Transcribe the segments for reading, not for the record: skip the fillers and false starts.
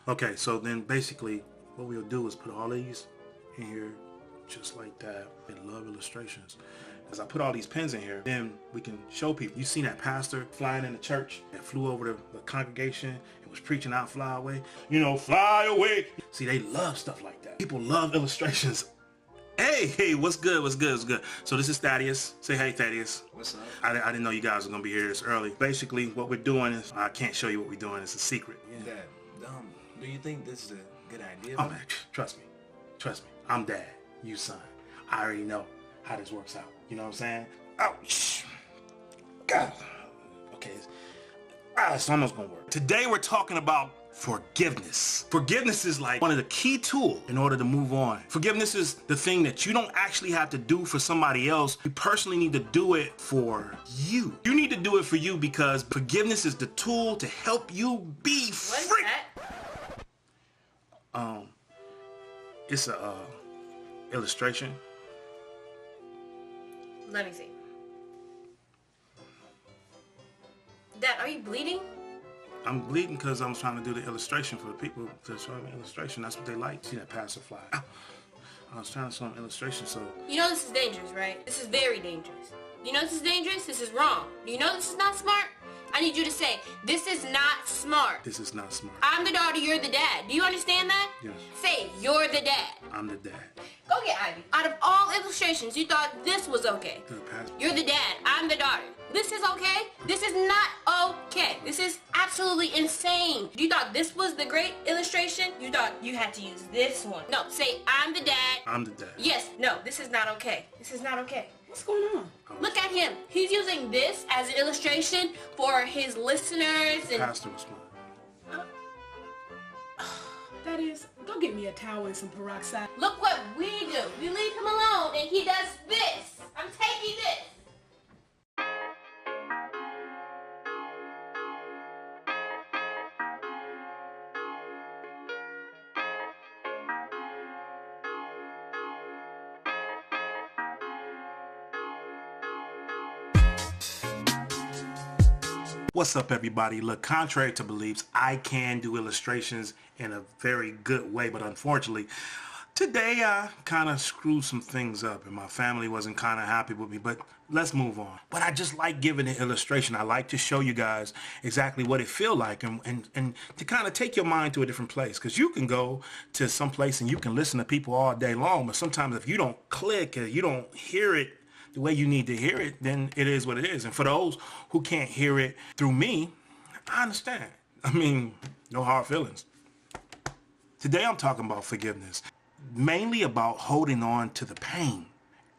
Okay, so then basically what we'll do is put all these in here just like that. I love illustrations. As I put all these pins in here, then we can show people. You seen that pastor flying in the church that flew over the congregation and was preaching out, fly away. You know, fly away. See, they love stuff like that. People love illustrations. Hey, what's good? What's good? So this is Thaddeus. Say hey, Thaddeus. What's up? I didn't know you guys were gonna be here this early. Basically, what we're doing is, I can't show you what we're doing. It's a secret. Yeah. Dad, do you think this is a good idea? Oh man, trust me. I'm dad, you son. I already know how this works out. You know what I'm saying? Ouch. God. Okay. It's almost gonna work. Today we're talking about forgiveness. Forgiveness is like one of the key tools in order to move on. Forgiveness is the thing that you don't actually have to do for somebody else. You personally need to do it for you. You need to do it for you because forgiveness is the tool to help you be free. It's a illustration. Let me see. Dad, are you bleeding? I'm bleeding because I'm trying to do the illustration for the people to show them illustration. That's what they like. See that passer fly. Ow. I was trying to show them illustration, so. You know this is dangerous, right? This is very dangerous. You know this is dangerous? This is wrong. You know this is not smart? I need you to say, this is not smart. This is not smart. I'm the daughter, you're the dad. Do you understand that? Yes. Say, you're the dad. I'm the dad. Go get Ivy. Out of all illustrations, you thought this was okay. You're the dad, I'm the daughter. This is okay? This is not okay. This is absolutely insane. You thought this was the great illustration? You thought you had to use this one. No, say, I'm the dad. I'm the dad. Yes, no, this is not okay. This is not okay. What's going on? Look at him. He's using this as an illustration for his listeners and... Pastor was smart. That is, go get me a towel and some peroxide. Look what we do. We leave him alone and he does this. I'm taking this. What's up, everybody? Look, contrary to beliefs, I can do illustrations in a very good way, but unfortunately, today I kind of screwed some things up and my family wasn't kind of happy with me, but let's move on. But I just like giving an illustration. I like to show you guys exactly what it feels like and to kind of take your mind to a different place, because you can go to some place and you can listen to people all day long, but sometimes if you don't click or you don't hear it the way you need to hear it, then it is what it is. And for those who can't hear it through me, I understand. I mean, no hard feelings. Today I'm talking about forgiveness, mainly about holding on to the pain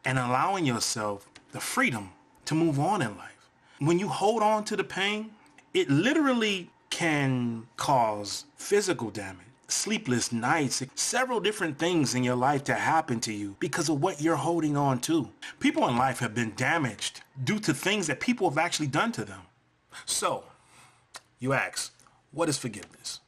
and allowing yourself the freedom to move on in life. When you hold on to the pain, it literally can cause physical damage, sleepless nights, several different things in your life to happen to you because of what you're holding on to. People in life have been damaged due to things that people have actually done to them. So, you ask, what is forgiveness?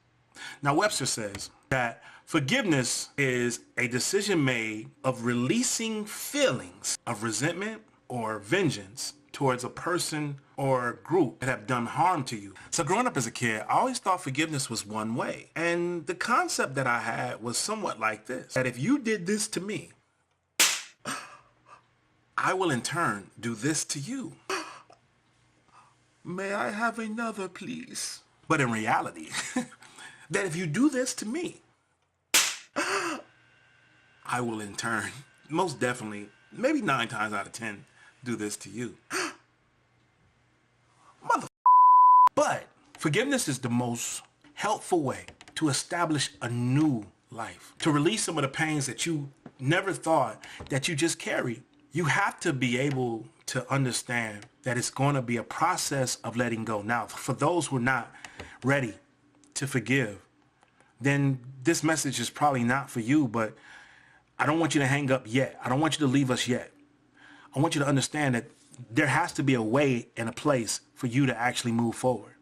Now, Webster says that forgiveness is a decision made of releasing feelings of resentment or vengeance towards a person or a group that have done harm to you. So growing up as a kid, I always thought forgiveness was one way. And the concept that I had was somewhat like this, that if you did this to me, I will in turn do this to you. May I have another, please? But in reality, that if you do this to me, I will in turn, most definitely, maybe 9 times out of 10, do this to you. But forgiveness is the most helpful way to establish a new life, to release some of the pains that you never thought that you just carried. You have to be able to understand that it's going to be a process of letting go. Now, for those who are not ready to forgive, then this message is probably not for you, but I don't want you to hang up yet. I don't want you to leave us yet. I want you to understand that there has to be a way and a place for you to actually move forward.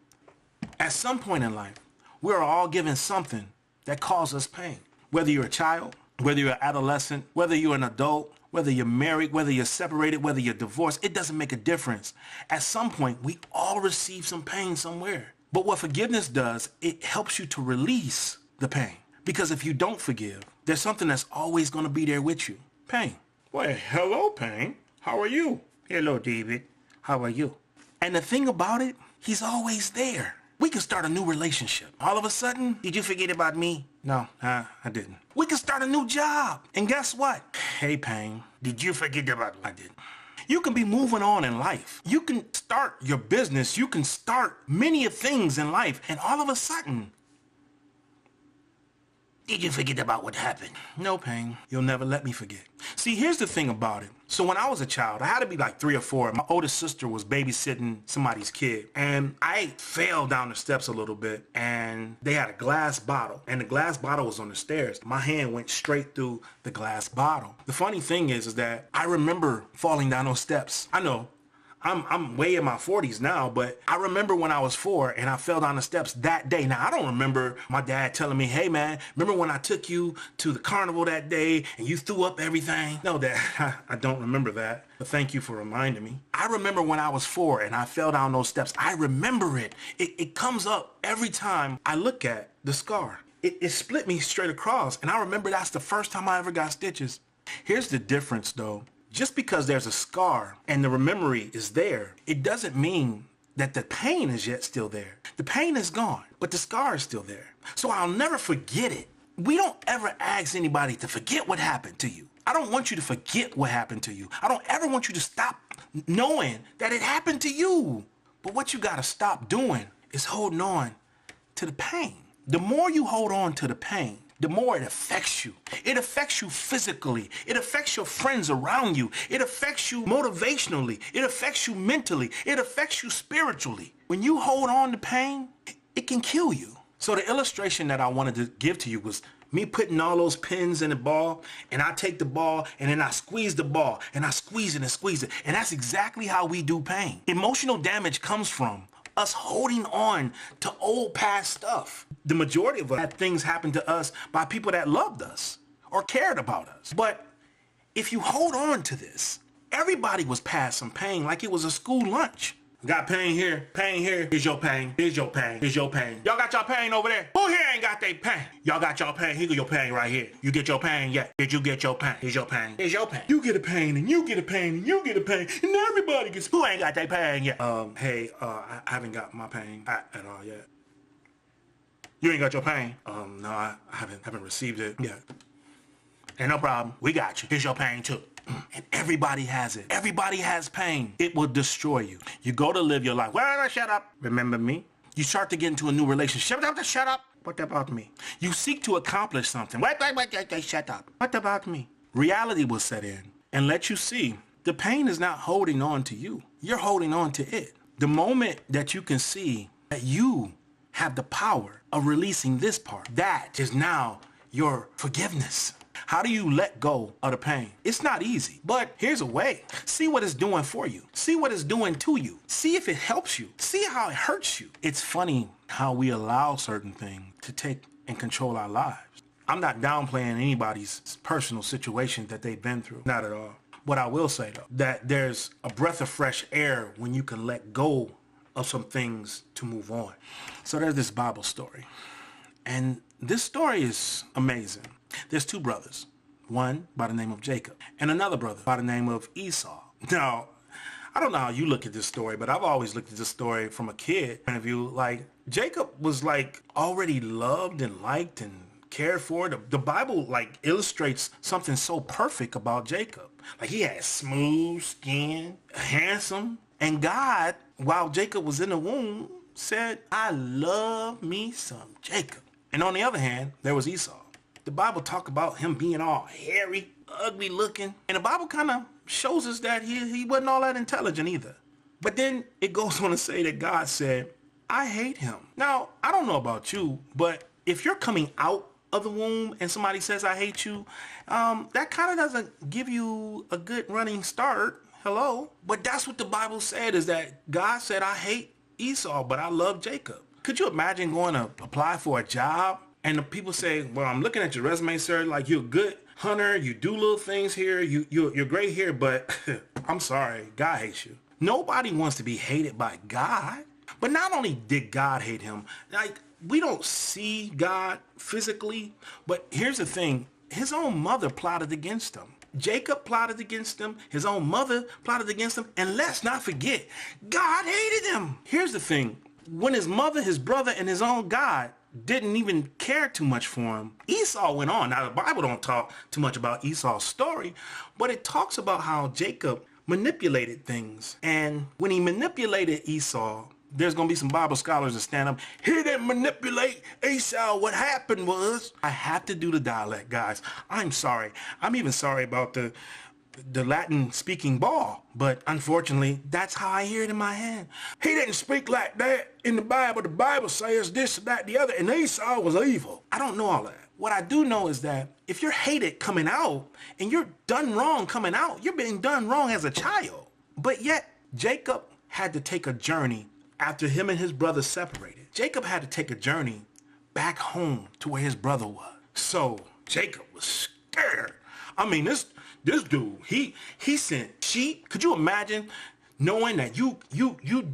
At some point in life, we're all given something that causes us pain. Whether you're a child, whether you're an adolescent, whether you're an adult, whether you're married, whether you're separated, whether you're divorced, it doesn't make a difference. At some point, we all receive some pain somewhere. But what forgiveness does, it helps you to release the pain. Because if you don't forgive, there's something that's always going to be there with you. Pain. Well, hello, pain. How are you? Hello, David. How are you? And the thing about it, he's always there. We can start a new relationship. All of a sudden, did you forget about me? No, I didn't. We can start a new job. And guess what? Hey, pain. Did you forget about me? I didn't. You can be moving on in life. You can start your business. You can start many of things in life. And all of a sudden, did you forget about what happened? No, pain. You'll never let me forget. See, here's the thing about it. So when I was a child, I had to be like 3 or 4. My oldest sister was babysitting somebody's kid. And I fell down the steps a little bit. And they had a glass bottle. And the glass bottle was on the stairs. My hand went straight through the glass bottle. The funny thing is that I remember falling down those steps. I know. I'm way in my 40s now, but I remember when I was 4 and I fell down the steps that day. Now, I don't remember my dad telling me, hey, man, remember when I took you to the carnival that day and you threw up everything? No, Dad, I don't remember that, but thank you for reminding me. I remember when I was 4 and I fell down those steps. I remember it. It comes up every time I look at the scar. It split me straight across, and I remember that's the first time I ever got stitches. Here's the difference, though. Just because there's a scar and the memory is there, it doesn't mean that the pain is yet still there. The pain is gone, but the scar is still there. So I'll never forget it. We don't ever ask anybody to forget what happened to you. I don't want you to forget what happened to you. I don't ever want you to stop knowing that it happened to you. But what you gotta stop doing is holding on to the pain. The more you hold on to the pain, the more it affects you. It affects you physically. It affects your friends around you. It affects you motivationally. It affects you mentally. It affects you spiritually. When you hold on to pain, it can kill you. So the illustration that I wanted to give to you was me putting all those pins in the ball, and I take the ball, and then I squeeze the ball, and I squeeze it and squeeze it. And that's exactly how we do pain. Emotional damage comes from us holding on to old past stuff. The majority of us had things happen to us by people that loved us or cared about us. But if you hold on to this, everybody was past some pain like it was a school lunch. Got pain here, here's your pain, here's your pain, here's your pain. Y'all got your pain over there? Who here ain't got their pain? Y'all got your pain, here's your pain right here. You get your pain yet? Did you get your pain? Here's your pain, here's your pain. You get a pain, and you get a pain, and you get a pain, and everybody gets, who ain't got their pain yet? I haven't got my pain at all yet. You ain't got your pain? No, I haven't received it yet. Ain't no problem, we got you. Here's your pain too. And everybody has it. Everybody has pain. It will destroy you. You go to live your life. Well, shut up. Remember me? You start to get into a new relationship. Shut up. What about me? You seek to accomplish something. Wait, shut up. What about me? Reality will set in and let you see the pain is not holding on to you. You're holding on to it. The moment that you can see that you have the power of releasing this part, that is now your forgiveness. How do you let go of the pain? It's not easy, but here's a way. See what it's doing for you. See what it's doing to you. See if it helps you. See how it hurts you. It's funny how we allow certain things to take and control our lives. I'm not downplaying anybody's personal situation that they've been through. Not at all. What I will say, though, that there's a breath of fresh air when you can let go of some things to move on. So there's this Bible story. And this story is amazing. There's 2 brothers, one by the name of Jacob and another brother by the name of Esau. Now, I don't know how you look at this story, but I've always looked at this story from a kid point of view. Like, Jacob was like already loved and liked and cared for. The Bible like illustrates something so perfect about Jacob. Like, he had smooth skin, handsome, and God, while Jacob was in the womb, said, I love me some Jacob. And on the other hand, there was Esau. The Bible talk about him being all hairy, ugly looking. And the Bible kind of shows us that he wasn't all that intelligent either. But then it goes on to say that God said, I hate him. Now, I don't know about you, but if you're coming out of the womb and somebody says, I hate you, that kind of doesn't give you a good running start. Hello. But that's what the Bible said, is that God said, I hate Esau, but I love Jacob. Could you imagine going to apply for a job and the people say, well, I'm looking at your resume, sir, like you're a good hunter, you do little things here, you're great here, but I'm sorry, God hates you. Nobody wants to be hated by God. But not only did God hate him, like we don't see God physically, but here's the thing. His own mother plotted against him. Jacob plotted against him. His own mother plotted against him. And let's not forget, God hated him. Here's the thing. When his mother, his brother, and his own God didn't even care too much for him, Esau went on. Now, the Bible don't talk too much about Esau's story, but it talks about how Jacob manipulated things. And when he manipulated Esau, there's going to be some Bible scholars that stand up. He didn't manipulate Esau. What happened was, I have to do the dialect, guys. I'm sorry. I'm even sorry about the Latin speaking ball, but unfortunately, that's how I hear it in my head. He didn't speak like that in the Bible. The Bible says this, that, the other, and Esau was evil. I don't know all that. What I do know is that if you're hated coming out and you're done wrong coming out, you're being done wrong as a child. But yet, Jacob had to take a journey after him and his brother separated. Jacob had to take a journey back home to where his brother was. So Jacob was scared. I mean, this dude, he sent sheep. Could you imagine knowing that you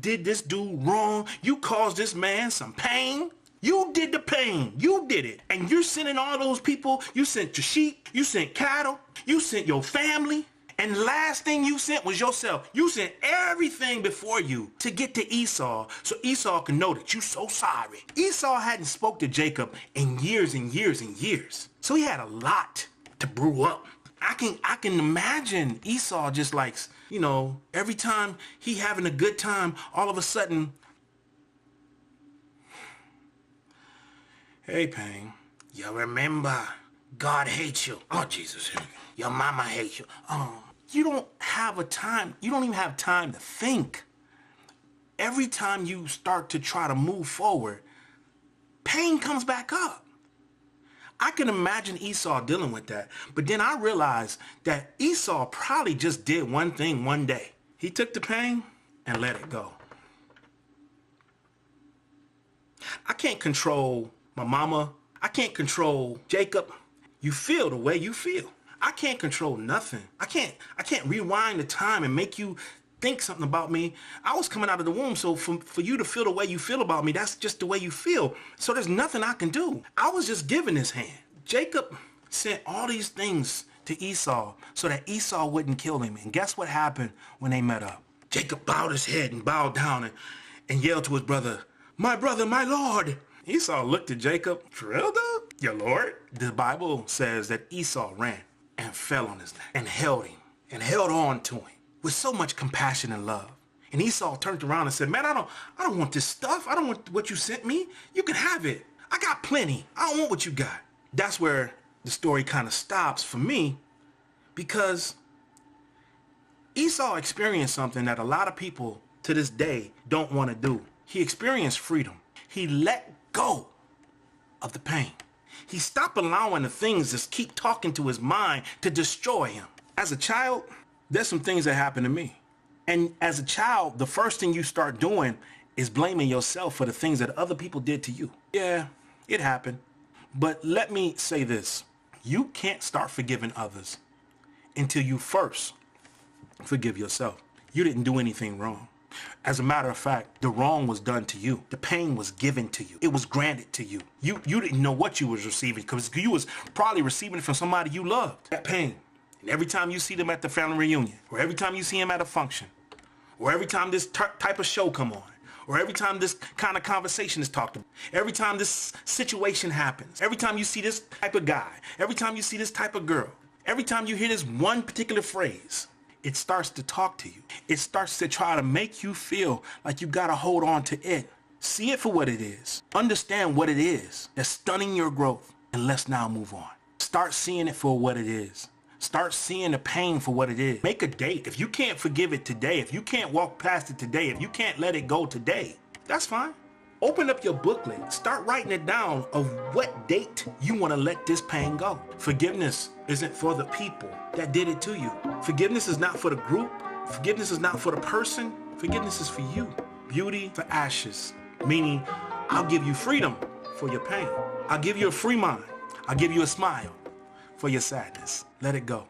did this dude wrong? You caused this man some pain. You did the pain. You did it. And you're sending all those people. You sent your sheep. You sent cattle. You sent your family. And the last thing you sent was yourself. You sent everything before you to get to Esau so Esau can know that you're so sorry. Esau hadn't spoke to Jacob in years and years and years. So he had a lot to brew up. I can imagine Esau just like, you know, every time he having a good time, all of a sudden, hey, Payne, you remember God hates you. Oh, Jesus, your mama hates you. Oh, you don't have a time. You don't even have time to think. Every time you start to try to move forward, pain comes back up. I can imagine Esau dealing with that. But then I realized that Esau probably just did one thing one day. He took the pain and let it go. I can't control my mama. I can't control Jacob. You feel the way you feel. I can't control nothing. I can't rewind the time and make you think something about me. I was coming out of the womb, so for you to feel the way you feel about me, that's just the way you feel. So there's nothing I can do. I was just given his hand. Jacob sent all these things to Esau so that Esau wouldn't kill him. And guess what happened when they met up? Jacob bowed his head and bowed down and yelled to his brother, my lord. Esau looked at Jacob, for real though? Your lord? The Bible says that Esau ran and fell on his neck and held him and held on to him with so much compassion and love. And Esau turned around and said, man, I don't want this stuff. I don't want what you sent me. You can have it. I got plenty. I don't want what you got. That's where the story kind of stops for me, because Esau experienced something that a lot of people to this day don't want to do. He experienced freedom. He let go of the pain. He stopped allowing the things to keep talking to his mind to destroy him. As a child, there's some things that happened to me. And as a child, the first thing you start doing is blaming yourself for the things that other people did to you. Yeah, it happened. But let me say this. You can't start forgiving others until you first forgive yourself. You didn't do anything wrong. As a matter of fact, the wrong was done to you. The pain was given to you. It was granted to you. You didn't know what you was receiving because you was probably receiving it from somebody you loved. That pain. And every time you see them at the family reunion, or every time you see them at a function, or every time this type of show come on, or every time this kind of conversation is talked about, every time this situation happens, every time you see this type of guy, every time you see this type of girl, every time you hear this one particular phrase, it starts to talk to you. It starts to try to make you feel like you got to hold on to it. See it for what it is. Understand what it is that's stunning your growth. And let's now move on. Start seeing it for what it is. Start seeing the pain for what it is. Make a date. If you can't forgive it today, if you can't walk past it today, if you can't let it go today, that's fine. Open up your booklet. Start writing it down of what date you want to let this pain go. Forgiveness isn't for the people that did it to you. Forgiveness is not for the group. Forgiveness is not for the person. Forgiveness is for you. Beauty for ashes. Meaning, I'll give you freedom for your pain. I'll give you a free mind. I'll give you a smile for your sadness. Let it go.